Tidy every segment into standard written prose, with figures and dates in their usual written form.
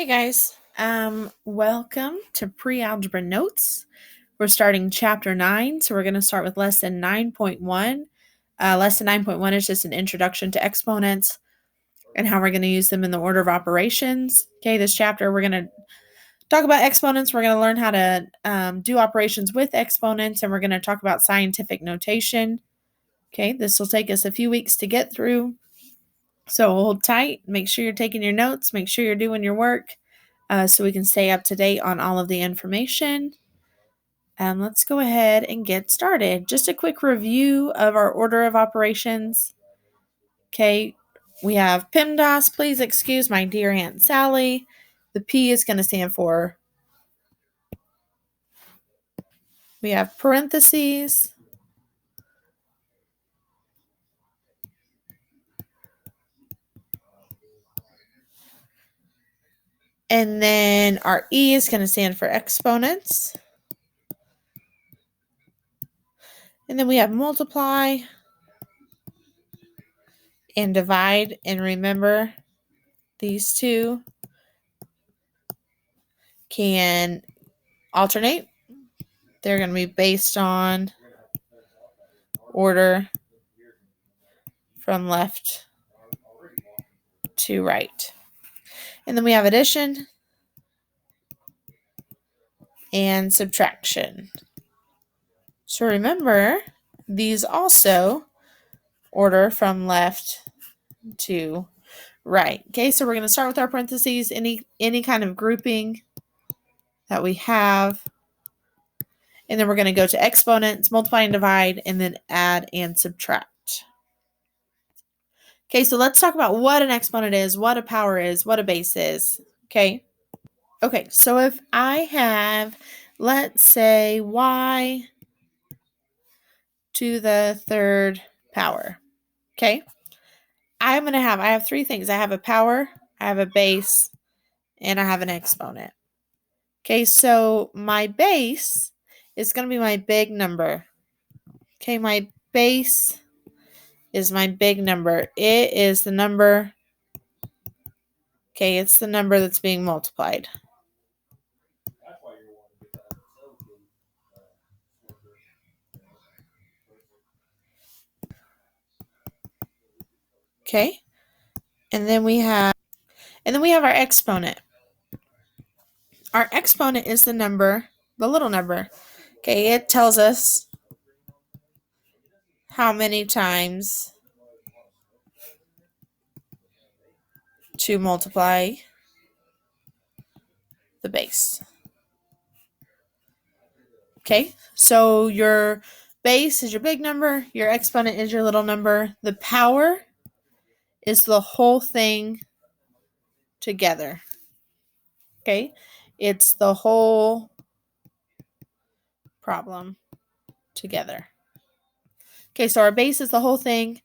Hey guys, welcome to PreAlgebra Notes. We're starting chapter 9, so we're going to start with lesson 9.1. Lesson 9.1 is just an introduction to exponents and how we're going to use them in the order of operations. Okay, this chapter we're going to talk about exponents. We're going to learn how to do operations with exponents, and we're going to talk about scientific notation. Okay, this will take us a few weeks to get through, so hold tight. Make sure you're taking your notes. Make sure you're doing your work. So we can stay up to date on all of the information. And let's go ahead and get started. Just a quick review of our order of operations. Okay, we have PEMDAS. Please excuse my dear Aunt Sally. The P is going to stand for. We have parentheses. And then our E is going to stand for exponents. And then we have multiply and divide. And remember, these two can alternate. They're going to be based on order from left to right. And then we have addition and subtraction. So remember, these also order from left to right. Okay, so we're going to start with our parentheses, any kind of grouping that we have. And then we're going to go to exponents, multiply and divide, and then add and subtract. Okay, so let's talk about what an exponent is, what a power is, what a base is. Okay, so if I have, let's say, y to the third power. Okay, I have three things. I have a power, I have a base, and I have an exponent. Okay, so my base is going to be my big number. Okay, my base is my big number. It is the number, it's the number that's being multiplied. Okay, and then we have our exponent. Our exponent is the number, the little number. Okay, it tells us how many times to multiply the base. Okay, so your base is your big number, your exponent is your little number. The power is the whole thing together. Okay, it's the whole problem together. Okay, so our base is the whole thing.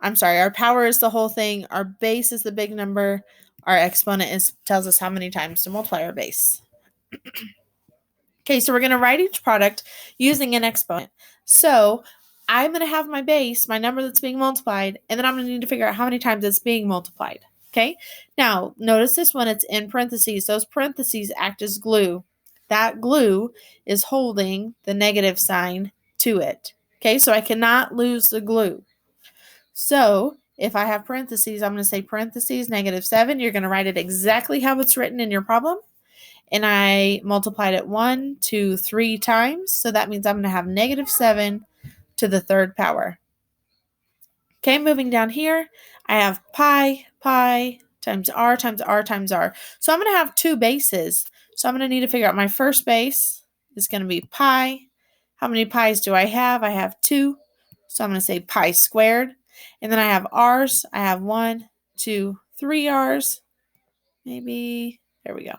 Our power is the whole thing. Our base is the big number. Our exponent tells us how many times to multiply our base. Okay, so we're going to write each product using an exponent. So I'm going to have my base, my number that's being multiplied, and then I'm going to need to figure out how many times it's being multiplied. Okay, now notice this one, it's in parentheses. Those parentheses act as glue. That glue is holding the negative sign to it. Okay, so I cannot lose the glue. So if I have parentheses, I'm going to say parentheses -7. You're going to write it exactly how it's written in your problem. And I multiplied it 1, 2, 3 times. So that means I'm going to have -7 to the third power. Okay, moving down here, I have pi times r times r times r. So I'm going to have two bases. So I'm going to need to figure out my first base is going to be pi. How many pi's do I have? I have 2. So I'm going to say pi squared. And then I have r's. I have 1, 2, 3 r's. Maybe, there we go.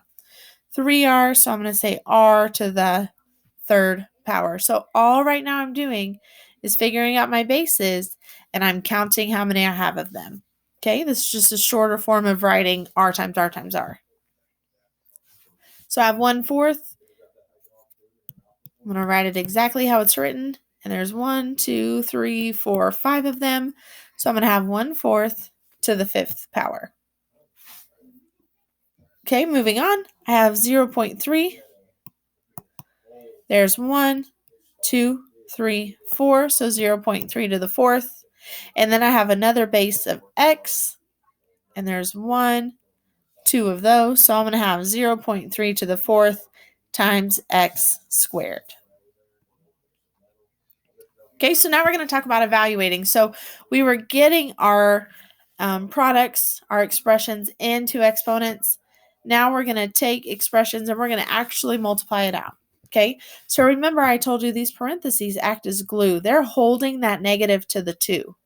3r, so I'm going to say r to the third power. So all right now I'm doing is figuring out my bases, and I'm counting how many I have of them. Okay, this is just a shorter form of writing r times r times r. So I have 1/4. I'm going to write it exactly how it's written, and there's 1, 2, 3, 4, 5 of them. So I'm going to have 1/4 to the 5th power. Okay, moving on. I have 0.3. There's 1, 2, 3, 4. So 0.3 to the fourth. And then I have another base of x. And there's 1, 2 of those. So I'm going to have 0.3 to the fourth times x squared. Okay, so now we're going to talk about evaluating. So we were getting our products, our expressions into exponents. Now we're going to take expressions and we're going to actually multiply it out. Okay, so remember I told you these parentheses act as glue. They're holding that negative to the 2.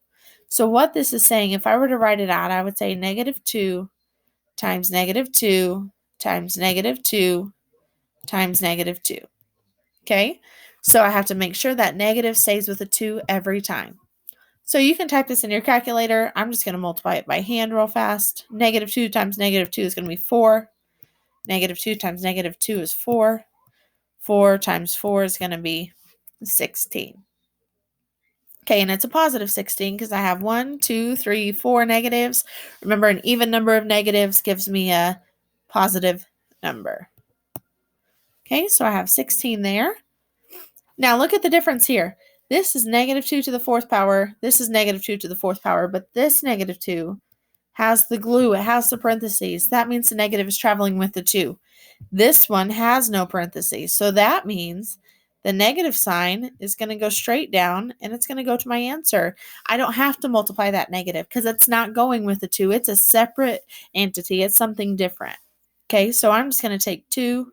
So what this is saying, if I were to write it out, I would say negative 2 times negative 2 times negative 2 times negative 2. Okay, so I have to make sure that negative stays with a 2 every time. So you can type this in your calculator. I'm just going to multiply it by hand real fast. Negative 2 times negative 2 is going to be 4. Negative 2 times negative 2 is 4. 4 times 4 is going to be 16. Okay, and it's a positive 16 because I have 1, 2, 3, 4 negatives. Remember, an even number of negatives gives me a positive number. Okay, so I have 16 there. Now look at the difference here. This is negative 2 to the fourth power. This is negative 2 to the fourth power, but this negative 2 has the glue. It has the parentheses. That means the negative is traveling with the 2. This one has no parentheses. So that means the negative sign is going to go straight down and it's going to go to my answer. I don't have to multiply that negative because it's not going with the 2. It's a separate entity. It's something different. Okay, so I'm just going to take 2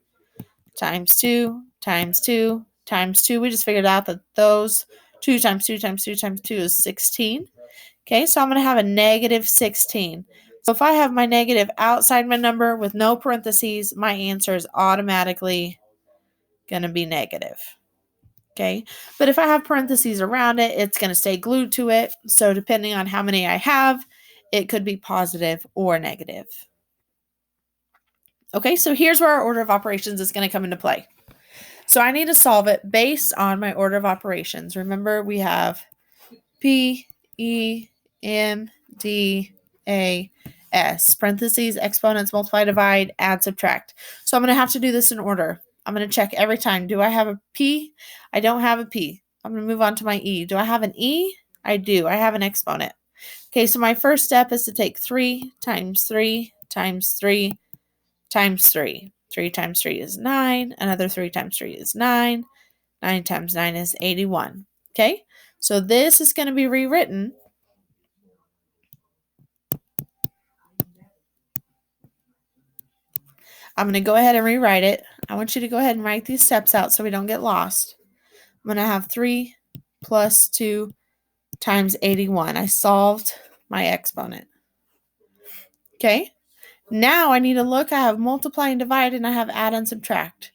times 2 times 2 times 2. We just figured out that those 2 times 2 times 2 times 2 is 16. Okay, so I'm going to have a negative 16. So if I have my negative outside my number with no parentheses, my answer is automatically going to be negative. Okay, but if I have parentheses around it, it's going to stay glued to it. So depending on how many I have, it could be positive or negative. Okay, so here's where our order of operations is going to come into play. So I need to solve it based on my order of operations. Remember, we have P, E, M, D, A, S. Parentheses, exponents, multiply, divide, add, subtract. So I'm going to have to do this in order. I'm going to check every time. Do I have a P? I don't have a P. I'm going to move on to my E. Do I have an E? I do. I have an exponent. Okay, so my first step is to take 3 times 3 times 3 times 3. 3 times 3 is 9. Another 3 times 3 is 9. 9 times 9 is 81. Okay, so this is going to be rewritten. I'm going to go ahead and rewrite it. I want you to go ahead and write these steps out so we don't get lost. I'm going to have 3 plus 2 times 81. I solved my exponent. Okay, now I need to look. I have multiply and divide, and I have add and subtract.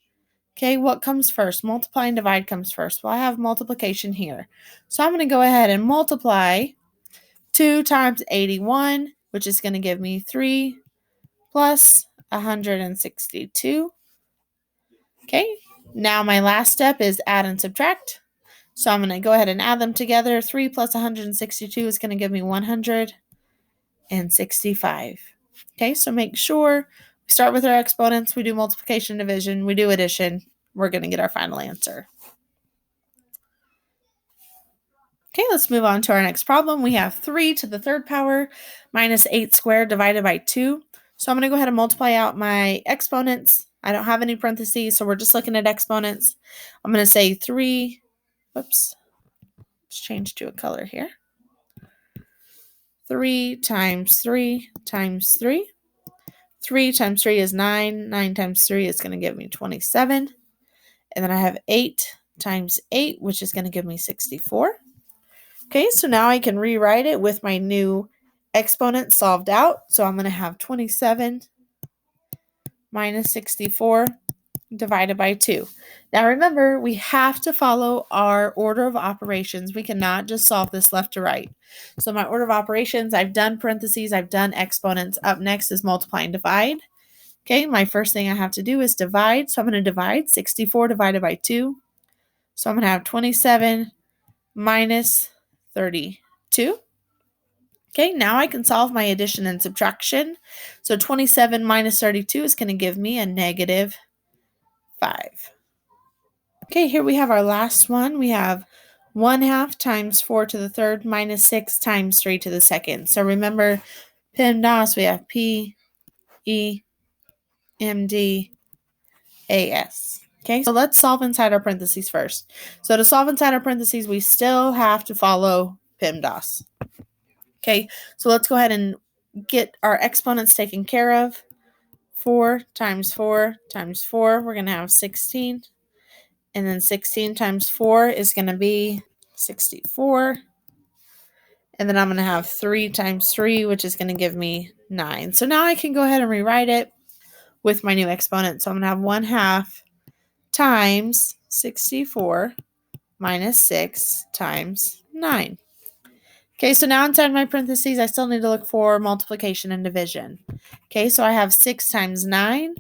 Okay, what comes first? Multiply and divide comes first. Well, I have multiplication here. So I'm going to go ahead and multiply 2 times 81, which is going to give me 3 plus 162. Okay, now my last step is add and subtract. So I'm going to go ahead and add them together. 3 plus 162 is going to give me 165. Okay, so make sure we start with our exponents. We do multiplication, division, we do addition. We're going to get our final answer. Okay, let's move on to our next problem. We have 3 to the third power minus 8 squared divided by 2. So I'm going to go ahead and multiply out my exponents. I don't have any parentheses, so we're just looking at exponents. I'm going to say 3, let's change to a color here. 3 times 3 times 3. 3 times 3 is 9. 9 times 3 is going to give me 27. And then I have 8 times 8, which is going to give me 64. Okay, so now I can rewrite it with my new exponent solved out. So I'm going to have 27 minus 64 divided by 2. Now remember, we have to follow our order of operations. We cannot just solve this left to right. So my order of operations, I've done parentheses, I've done exponents. Up next is multiply and divide. Okay, my first thing I have to do is divide. So I'm going to divide 64 divided by 2. So I'm going to have 27 minus 32. Okay, now I can solve my addition and subtraction. So 27 minus 32 is going to give me a negative 5. Okay, here we have our last one. We have 1/2 times 4 to the third minus 6 times 3 to the second. So remember, PEMDAS, we have P, E, M, D, A, S. Okay, so let's solve inside our parentheses first. So to solve inside our parentheses, we still have to follow PEMDAS. Okay, so let's go ahead and get our exponents taken care of. 4 times 4 times 4, we're going to have 16. And then 16 times 4 is going to be 64. And then I'm going to have 3 times 3, which is going to give me 9. So now I can go ahead and rewrite it with my new exponent. So I'm going to have 1/2 times 64 minus 6 times 9. Okay, so now inside my parentheses, I still need to look for multiplication and division. Okay, so I have 6 times 9.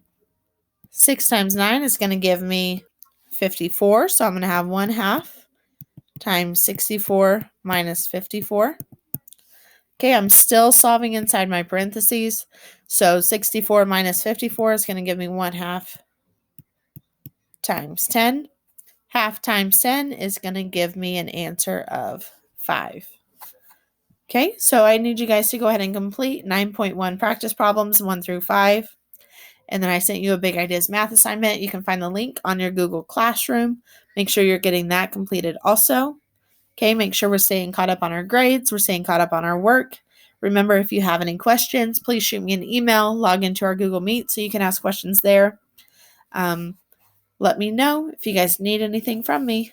6 times 9 is going to give me 54. So I'm going to have 1/2 times 64 minus 54. Okay, I'm still solving inside my parentheses. So 64 minus 54 is going to give me 1/2 times 10. 1/2 times 10 is going to give me an answer of 5. Okay, so I need you guys to go ahead and complete 9.1 practice problems 1 through 5. And then I sent you a Big Ideas math assignment. You can find the link on your Google Classroom. Make sure you're getting that completed also. Okay, make sure we're staying caught up on our grades. We're staying caught up on our work. Remember, if you have any questions, please shoot me an email. Log into our Google Meet so you can ask questions there. Let me know if you guys need anything from me.